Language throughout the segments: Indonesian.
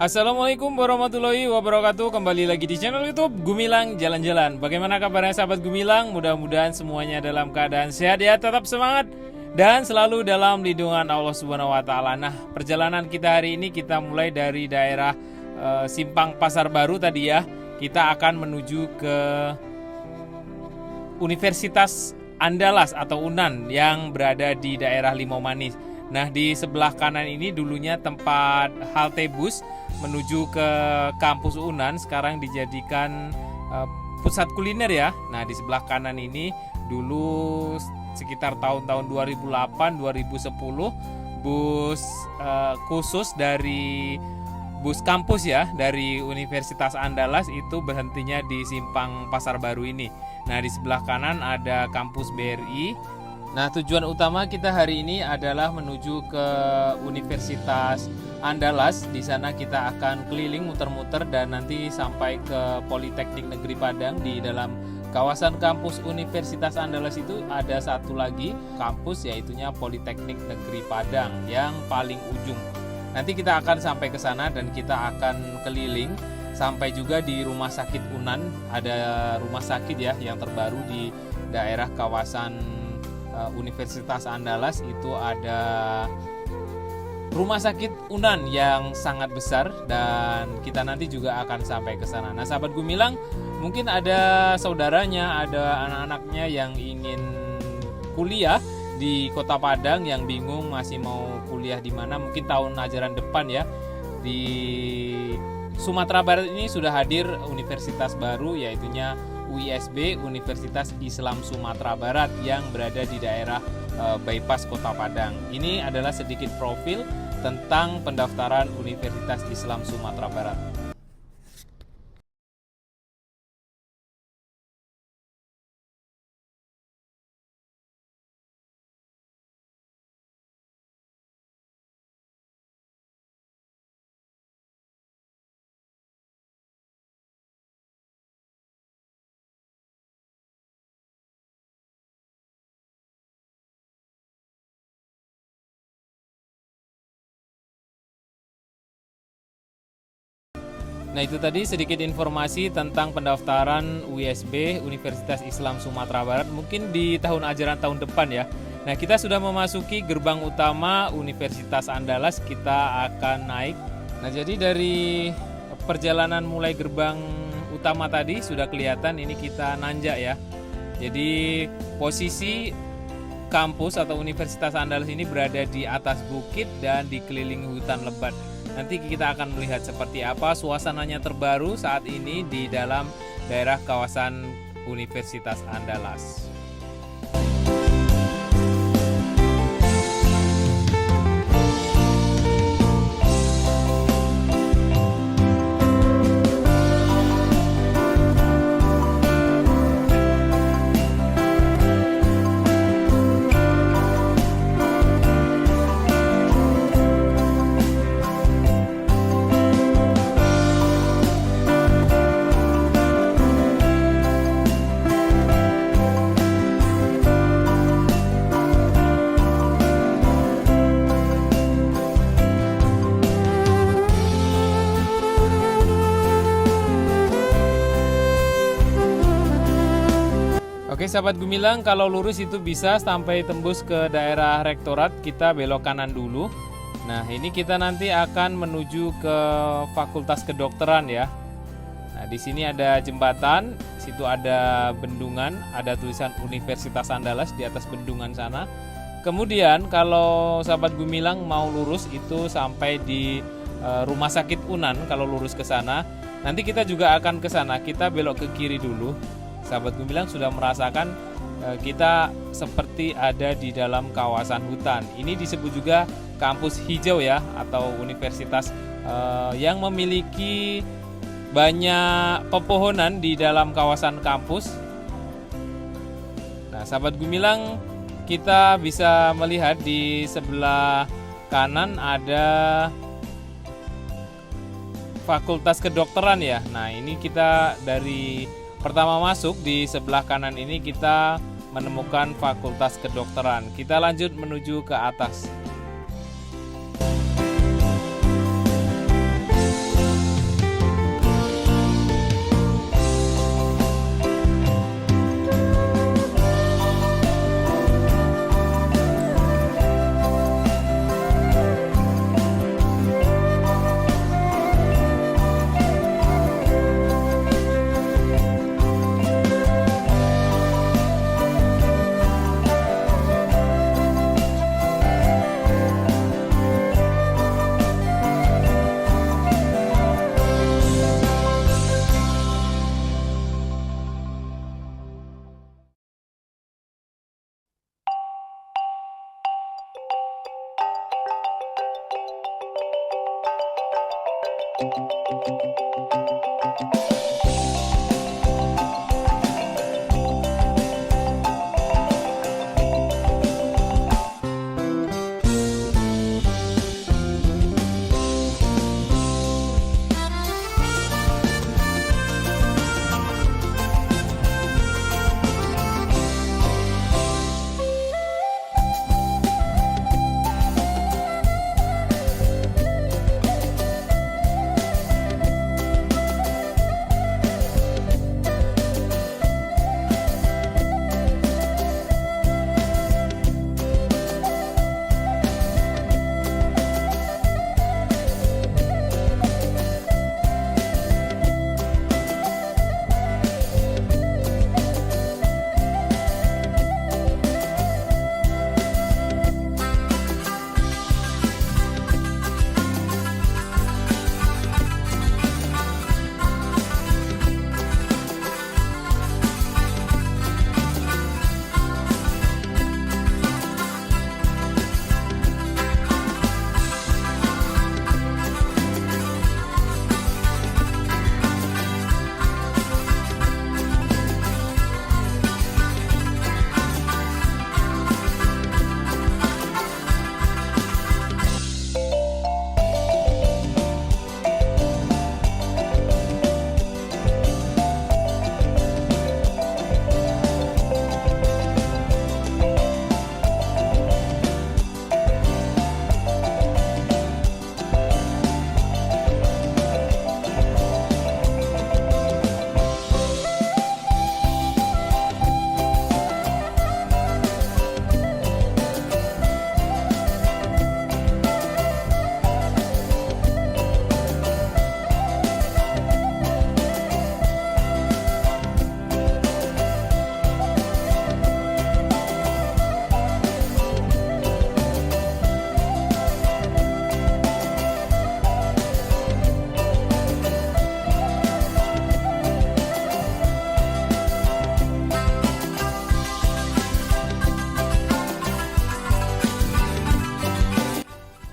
Assalamualaikum warahmatullahi wabarakatuh. Kembali lagi di channel YouTube Gumilang Jalan-Jalan. Bagaimana kabarnya sahabat Gumilang? Mudah-mudahan semuanya dalam keadaan sehat ya, tetap semangat dan selalu dalam lindungan Allah Subhanahu wa taala. Nah, perjalanan kita hari ini kita mulai dari daerah Simpang Pasar Baru tadi ya. Kita akan menuju ke Universitas Andalas atau UNAN yang berada di daerah Limau Manis. Nah, di sebelah kanan ini dulunya tempat halte bus menuju ke kampus UNAN, sekarang dijadikan pusat kuliner ya. Nah, di sebelah kanan ini dulu sekitar tahun-tahun 2008-2010 bus khusus dari bus kampus ya, dari Universitas Andalas itu berhentinya di Simpang Pasar Baru ini. Nah, di sebelah kanan ada kampus BRI. Nah, tujuan utama kita hari ini adalah menuju ke Universitas Andalas. Di sana kita akan keliling muter-muter dan nanti sampai ke Politeknik Negeri Padang. Di dalam kawasan kampus Universitas Andalas itu ada satu lagi kampus, yaitunya Politeknik Negeri Padang yang paling ujung. Nanti kita akan sampai ke sana dan kita akan keliling sampai juga di Rumah Sakit UNAN. Ada rumah sakit ya yang terbaru di daerah kawasan Universitas Andalas. Itu ada rumah sakit UNAN yang sangat besar dan kita nanti juga akan sampai ke sana. Nah, sahabat Gumilang, mungkin ada saudaranya, ada anak-anaknya yang ingin kuliah di Kota Padang yang bingung masih mau kuliah di mana. Mungkin tahun ajaran depan ya. Di Sumatera Barat ini sudah hadir universitas baru, yaitunya UISB, Universitas Islam Sumatera Barat yang berada di daerah Bypass Kota Padang. Ini adalah sedikit profil tentang pendaftaran Universitas Islam Sumatera Barat. Nah, itu tadi sedikit informasi tentang pendaftaran UISB, Universitas Islam Sumatera Barat, mungkin di tahun ajaran tahun depan ya. Nah, kita sudah memasuki gerbang utama Universitas Andalas, kita akan naik. Nah, jadi dari perjalanan mulai gerbang utama tadi sudah kelihatan ini kita nanjak ya. Jadi posisi kampus atau Universitas Andalas ini berada di atas bukit dan dikelilingi hutan lebat. Nanti kita akan melihat seperti apa suasananya terbaru saat ini di dalam daerah kawasan Universitas Andalas. Oke sahabat Gumilang, kalau lurus itu bisa sampai tembus ke daerah Rektorat, kita belok kanan dulu. Nah, ini kita nanti akan menuju ke Fakultas Kedokteran ya. Nah, di sini ada jembatan, situ ada bendungan, ada tulisan Universitas Andalas di atas bendungan sana. Kemudian kalau sahabat Gumilang mau lurus itu sampai di Rumah Sakit UNAN kalau lurus ke sana. Nanti kita juga akan ke sana, kita belok ke kiri dulu. Sahabat Gumilang sudah merasakan kita seperti ada di dalam kawasan hutan. Ini disebut juga kampus hijau ya, atau universitas yang memiliki banyak pepohonan di dalam kawasan kampus. Nah, sahabat Gumilang, kita bisa melihat di sebelah kanan ada Fakultas Kedokteran ya. Nah, ini kita dari pertama masuk di sebelah kanan ini kita menemukan Fakultas Kedokteran. Kita lanjut menuju ke atas.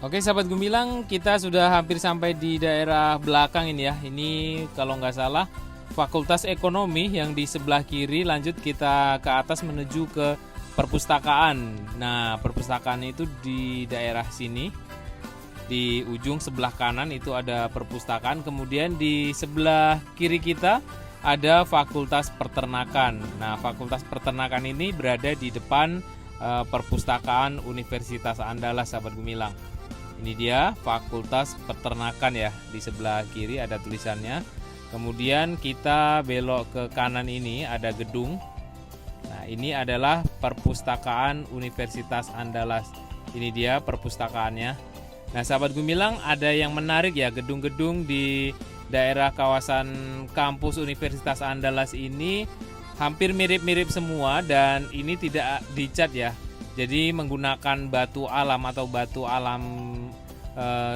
Oke sahabat Gumilang, kita sudah hampir sampai di daerah belakang ini ya. Ini kalau nggak salah Fakultas Ekonomi yang di sebelah kiri. Lanjut kita ke atas menuju ke perpustakaan. Nah, perpustakaan itu di daerah sini. Di ujung sebelah kanan itu ada perpustakaan. Kemudian di sebelah kiri kita ada Fakultas Peternakan. Nah, Fakultas Peternakan ini berada di depan perpustakaan Universitas Andalas sahabat Gumilang. Ini dia Fakultas Peternakan ya, di sebelah kiri ada tulisannya. Kemudian kita belok ke kanan ini ada gedung. Nah, ini adalah perpustakaan Universitas Andalas. Ini dia perpustakaannya. Nah, sahabat Gumilang, ada yang menarik ya, gedung-gedung di daerah kawasan kampus Universitas Andalas ini hampir mirip-mirip semua dan ini tidak dicat ya. Jadi menggunakan batu alam atau batu alam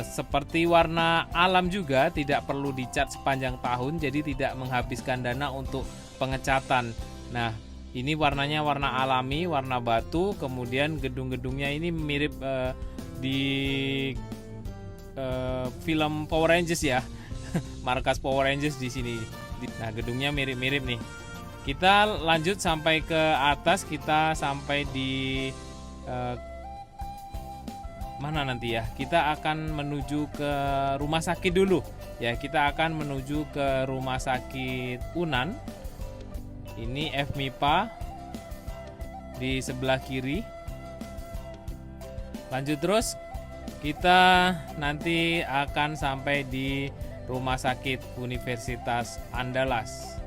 seperti warna alam juga, tidak perlu dicat sepanjang tahun, jadi tidak menghabiskan dana untuk pengecatan. Nah, ini warnanya warna alami, warna batu. Kemudian gedung-gedungnya ini mirip di film Power Rangers ya, markas Power Rangers di sini. Nah, gedungnya mirip-mirip nih. Kita lanjut sampai ke atas, kita sampai di mana nanti ya? Kita akan menuju ke rumah sakit dulu. Ya, kita akan menuju ke rumah sakit Unan. Ini FMIPA di sebelah kiri. Lanjut terus, kita nanti akan sampai di rumah sakit Universitas Andalas.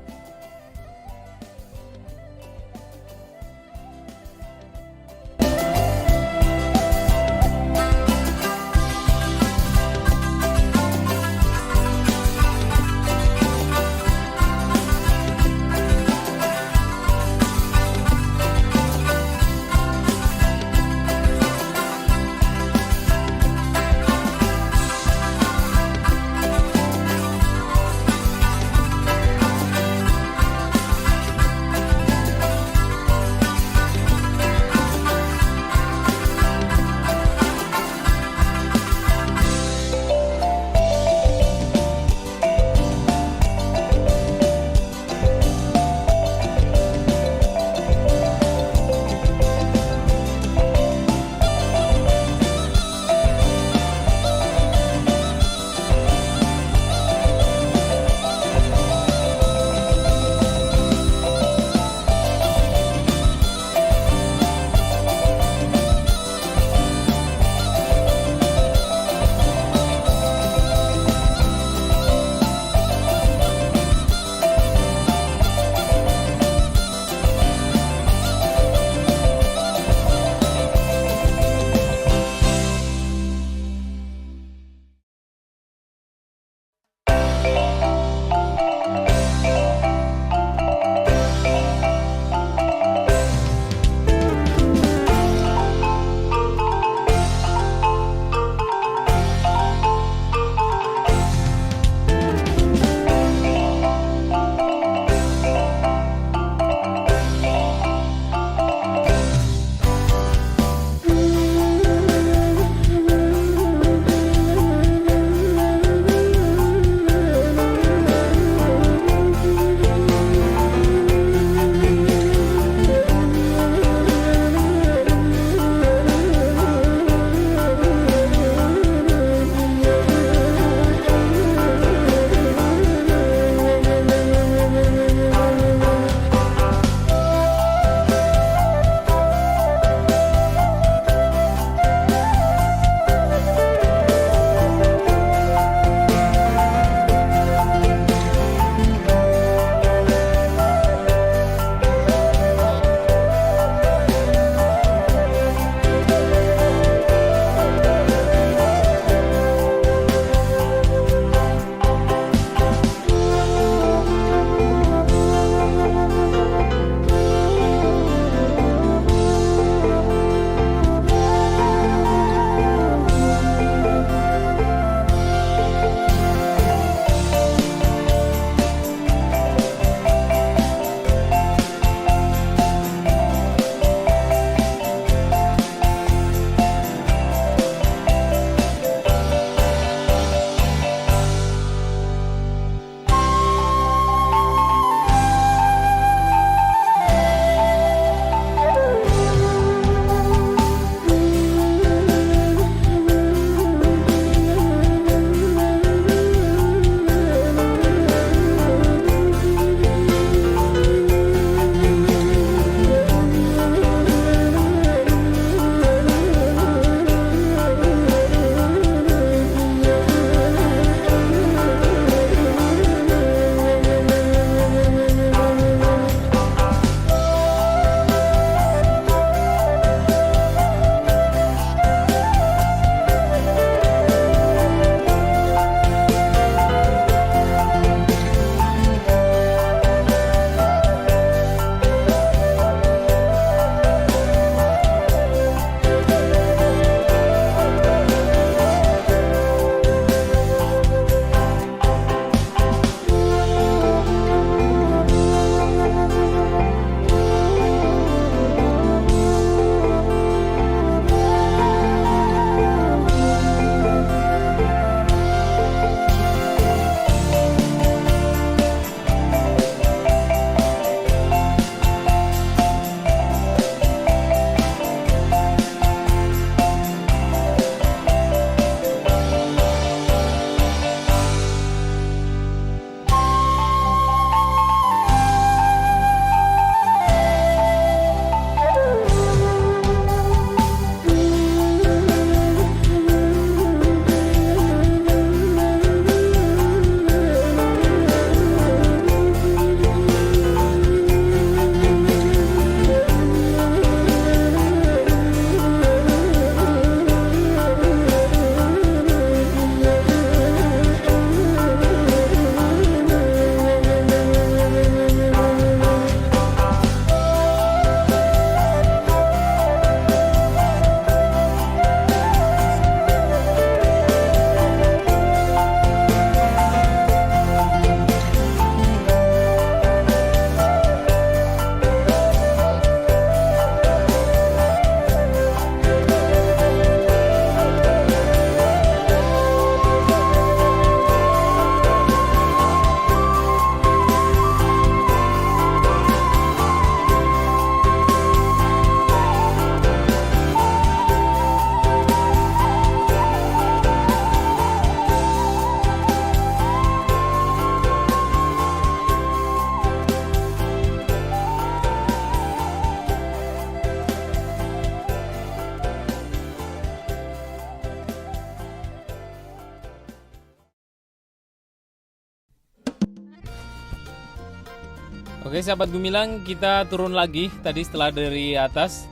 Oke sahabat Gumilang, kita turun lagi tadi setelah dari atas.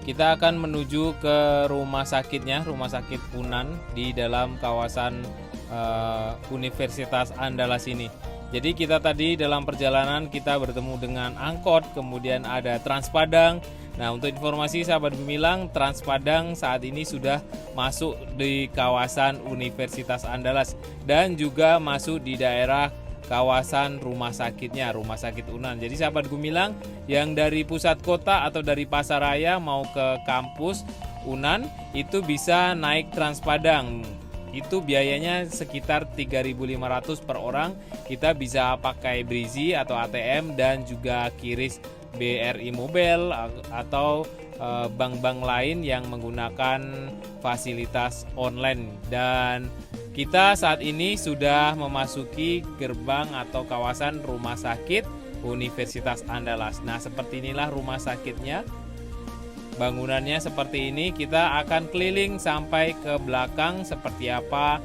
Kita akan menuju ke rumah sakitnya, rumah sakit Unan di dalam kawasan Universitas Andalas ini. Jadi kita tadi dalam perjalanan kita bertemu dengan angkot, kemudian ada Trans Padang. Nah untuk informasi sahabat Gumilang, Trans Padang saat ini sudah masuk di kawasan Universitas Andalas dan juga masuk di daerah kawasan rumah sakitnya, rumah sakit Unan. Jadi sahabat Gumilang yang dari pusat kota atau dari Pasaraya mau ke kampus Unan itu bisa naik Trans Padang. Itu biayanya sekitar 3.500 per orang. Kita bisa pakai Brizi atau ATM dan juga QRIS BRI Mobile atau bank-bank lain yang menggunakan fasilitas online. Dan kita saat ini sudah memasuki gerbang atau kawasan rumah sakit Universitas Andalas. Nah seperti inilah rumah sakitnya. Bangunannya seperti ini. Kita akan keliling sampai ke belakang seperti apa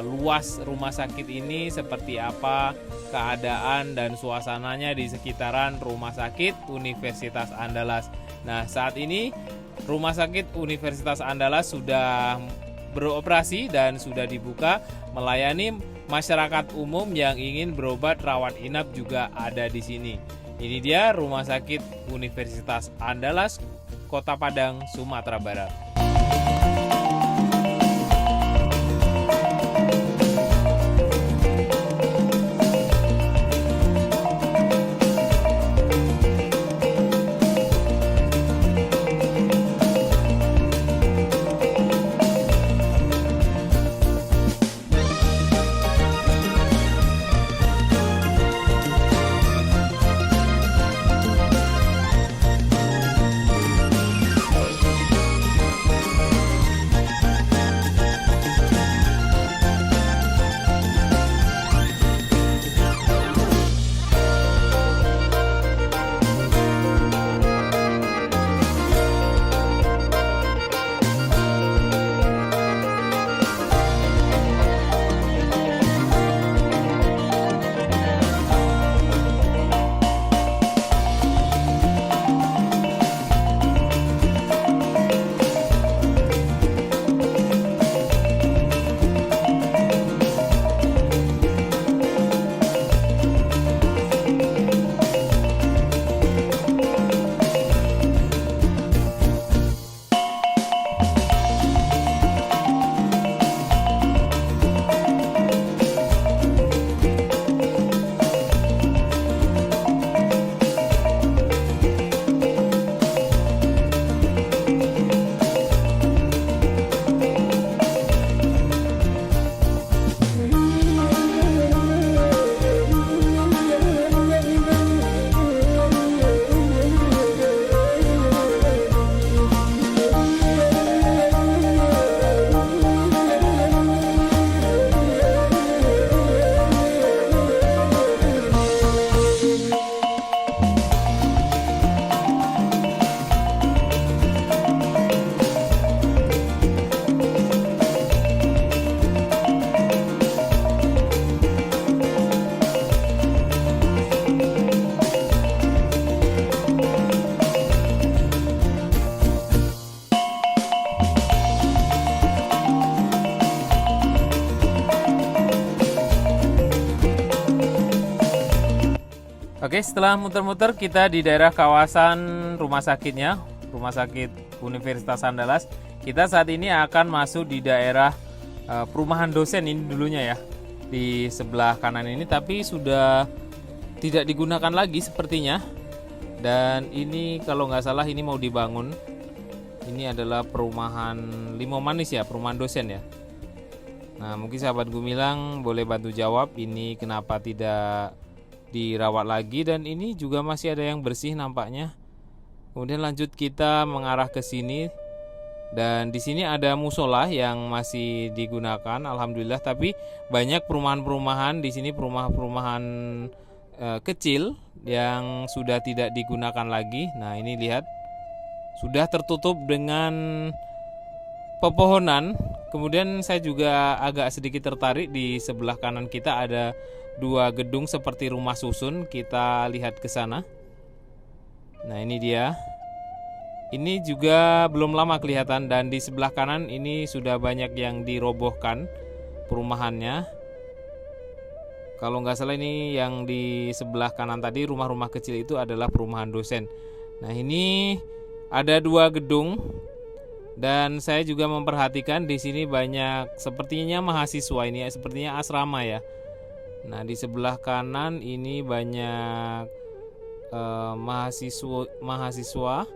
luas rumah sakit ini, seperti apa keadaan dan suasananya di sekitaran rumah sakit Universitas Andalas. Nah saat ini rumah sakit Universitas Andalas sudah beroperasi dan sudah dibuka melayani masyarakat umum yang ingin berobat rawat inap juga ada di sini. Ini dia rumah sakit Universitas Andalas, Kota Padang, Sumatera Barat. Oke, setelah muter-muter kita di daerah kawasan rumah sakitnya, Rumah Sakit Universitas Andalas. Kita saat ini akan masuk di daerah perumahan dosen ini dulunya ya, di sebelah kanan ini, tapi sudah tidak digunakan lagi sepertinya. Dan ini kalau nggak salah ini mau dibangun. Ini adalah perumahan Limau Manis ya, perumahan dosen ya. Nah mungkin sahabat Gumilang boleh bantu jawab ini kenapa tidak dirawat lagi, dan ini juga masih ada yang bersih nampaknya. Kemudian lanjut kita mengarah ke sini, dan di sini ada musola yang masih digunakan, alhamdulillah. Tapi banyak perumahan-perumahan di sini, perumahan kecil yang sudah tidak digunakan lagi. Nah ini lihat sudah tertutup dengan pepohonan. Kemudian saya juga agak sedikit tertarik di sebelah kanan kita ada dua gedung seperti rumah susun. Kita lihat ke sana. Nah, ini dia. Ini juga belum lama kelihatan, dan di sebelah kanan ini sudah banyak yang dirobohkan perumahannya. Kalau nggak salah ini yang di sebelah kanan tadi rumah-rumah kecil itu adalah perumahan dosen. Nah, ini ada dua gedung, dan saya juga memperhatikan di sini banyak sepertinya mahasiswa, ini sepertinya asrama ya. Nah, di sebelah kanan ini banyak mahasiswa,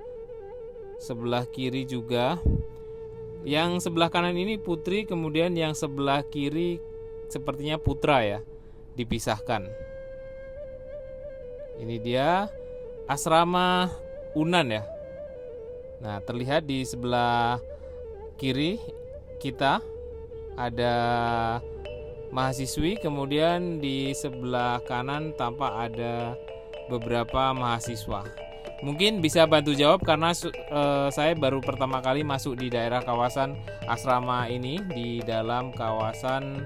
sebelah kiri juga. Yang sebelah kanan ini putri, kemudian yang sebelah kiri sepertinya putra ya, dipisahkan. Ini dia asrama Unan ya. Nah, terlihat di sebelah kiri kita ada mahasiswi, kemudian di sebelah kanan tampak ada beberapa mahasiswa. Mungkin bisa bantu jawab karena saya baru pertama kali masuk di daerah kawasan asrama ini, di dalam kawasan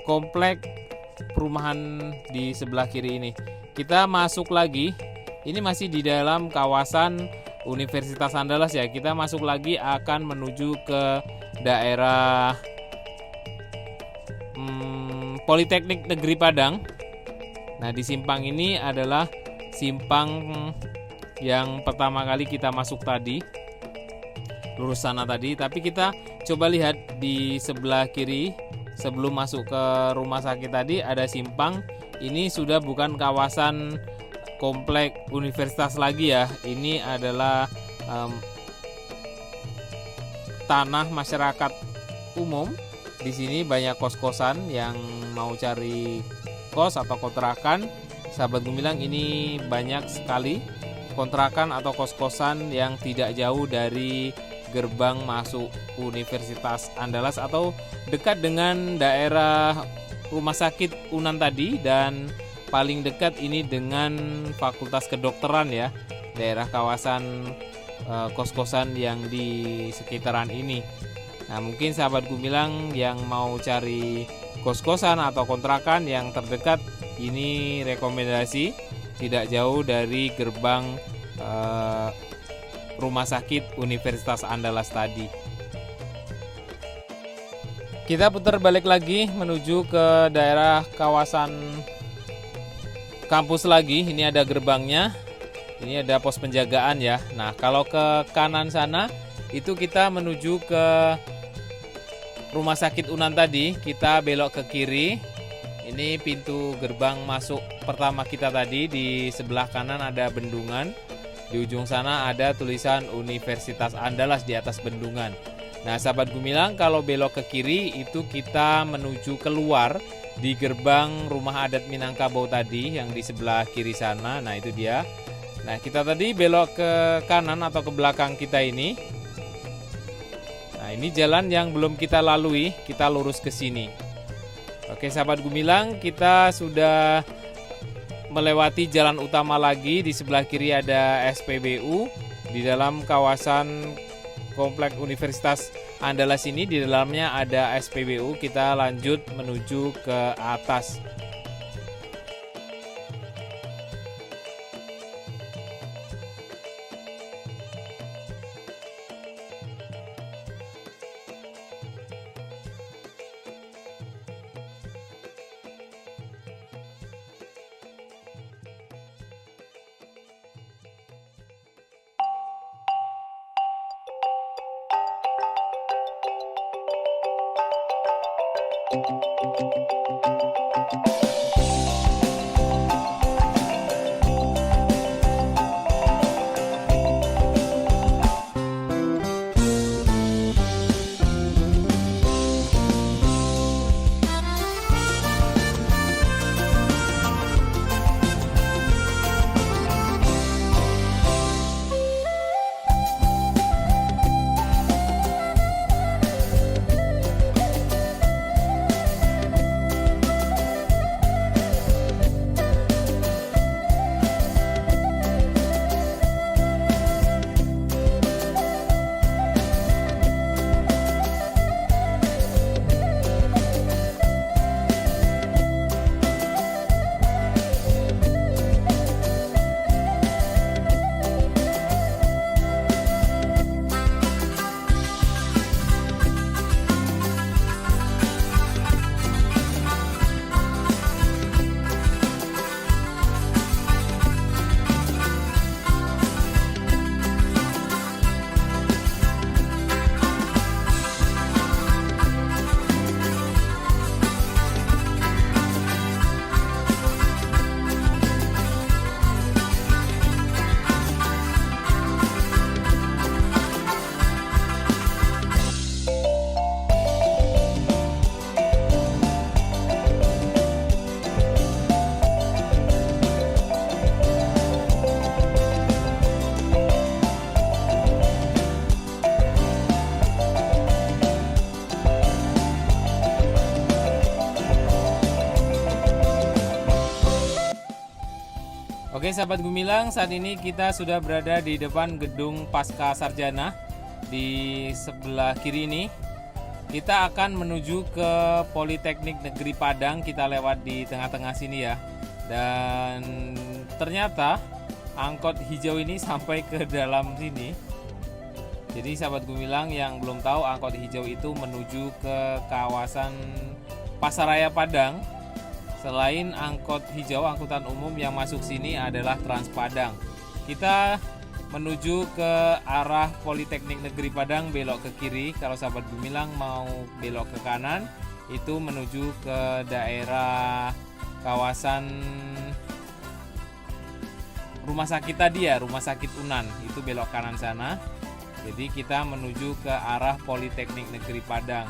komplek perumahan di sebelah kiri ini. Kita masuk lagi, ini masih di dalam kawasan Universitas Andalas ya. Kita masuk lagi akan menuju ke daerah Politeknik Negeri Padang. Nah, di simpang ini adalah simpang yang pertama kali kita masuk tadi, lurus sana tadi. Tapi kita coba lihat di sebelah kiri sebelum masuk ke rumah sakit tadi ada simpang. Ini sudah bukan kawasan komplek universitas lagi ya. Ini adalah tanah masyarakat umum. Di sini banyak kos-kosan yang mau cari kos atau kontrakan. Sahabat Gumilang, ini banyak sekali kontrakan atau kos-kosan yang tidak jauh dari gerbang masuk Universitas Andalas atau dekat dengan daerah rumah sakit Unan tadi, dan paling dekat ini dengan Fakultas Kedokteran ya, daerah kawasan kos-kosan yang di sekitaran ini. Nah, mungkin sahabat Gumilang yang mau cari kos-kosan atau kontrakan yang terdekat, ini rekomendasi tidak jauh dari gerbang rumah sakit Universitas Andalas tadi. Kita putar balik lagi menuju ke daerah kawasan kampus lagi. Ini ada gerbangnya, ini ada pos penjagaan ya. Nah, kalau ke kanan sana itu kita menuju ke rumah sakit Unan tadi. Kita belok ke kiri. Ini pintu gerbang masuk pertama kita tadi. Di sebelah kanan ada bendungan. Di ujung sana ada tulisan Universitas Andalas di atas bendungan. Nah, sahabat Gumilang, kalau belok ke kiri itu kita menuju keluar di gerbang rumah adat Minangkabau tadi yang di sebelah kiri sana. Nah, itu dia. Nah, kita tadi belok ke kanan atau ke belakang kita ini. Nah, ini jalan yang belum kita lalui, kita lurus ke sini. Oke, sahabat Gumilang, kita sudah melewati jalan utama lagi. Di sebelah kiri ada SPBU. Di dalam kawasan komplek Universitas Andalas ini, di dalamnya ada SPBU. Kita lanjut menuju ke atas. Oke sahabat Gumilang, saat ini kita sudah berada di depan gedung Pasca Sarjana. Di sebelah kiri ini kita akan menuju ke Politeknik Negeri Padang. Kita lewat di tengah-tengah sini ya. Dan ternyata angkot hijau ini sampai ke dalam sini. Jadi sahabat Gumilang yang belum tahu, angkot hijau itu menuju ke kawasan Pasaraya Padang. Selain angkot hijau, angkutan umum yang masuk sini adalah Trans Padang. Kita menuju ke arah Politeknik Negeri Padang, belok ke kiri. Kalau sahabat Gumilang mau belok ke kanan, itu menuju ke daerah kawasan rumah sakit tadi ya, rumah sakit Unan. Itu belok kanan sana. Jadi kita menuju ke arah Politeknik Negeri Padang.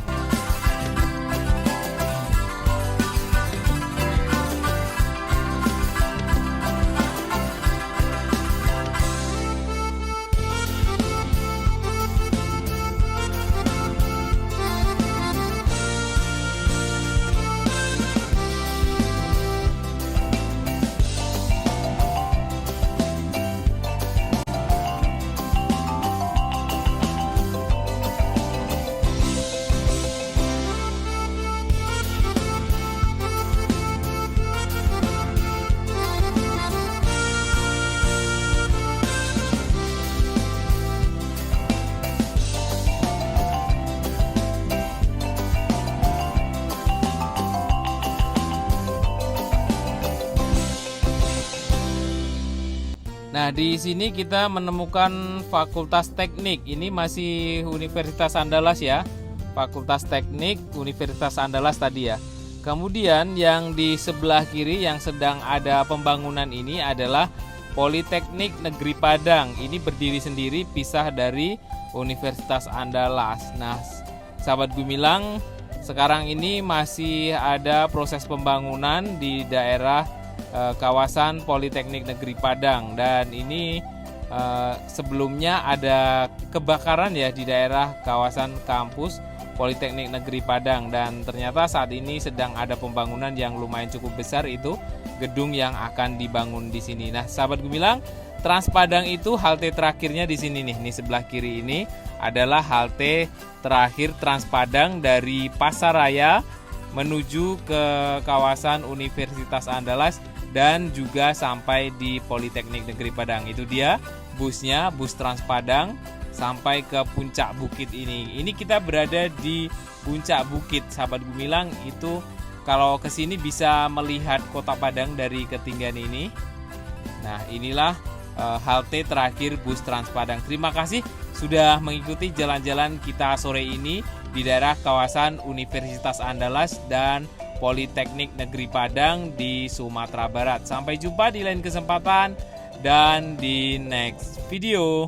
Nah, di sini kita menemukan Fakultas Teknik. Ini masih Universitas Andalas ya. Fakultas Teknik Universitas Andalas tadi ya. Kemudian yang di sebelah kiri yang sedang ada pembangunan ini adalah Politeknik Negeri Padang. Ini berdiri sendiri, pisah dari Universitas Andalas. Nah, sahabat Gumilang, sekarang ini masih ada proses pembangunan di daerah kawasan Politeknik Negeri Padang, dan ini sebelumnya ada kebakaran ya di daerah kawasan kampus Politeknik Negeri Padang, dan ternyata saat ini sedang ada pembangunan yang lumayan cukup besar, itu gedung yang akan dibangun di sini. Nah, sahabat Gumilang, Trans Padang itu halte terakhirnya di sini nih. Nih sebelah kiri ini adalah halte terakhir Trans Padang dari Pasaraya menuju ke kawasan Universitas Andalas dan juga sampai di Politeknik Negeri Padang. Itu dia busnya, bus Trans Padang sampai ke puncak bukit ini. Ini kita berada di puncak bukit, sahabat Gumilang. Itu kalau ke sini bisa melihat Kota Padang dari ketinggian ini. Nah, inilah halte terakhir bus Trans Padang. Terima kasih sudah mengikuti jalan-jalan kita sore ini di daerah kawasan Universitas Andalas dan Politeknik Negeri Padang di Sumatera Barat. Sampai jumpa di lain kesempatan dan di next video.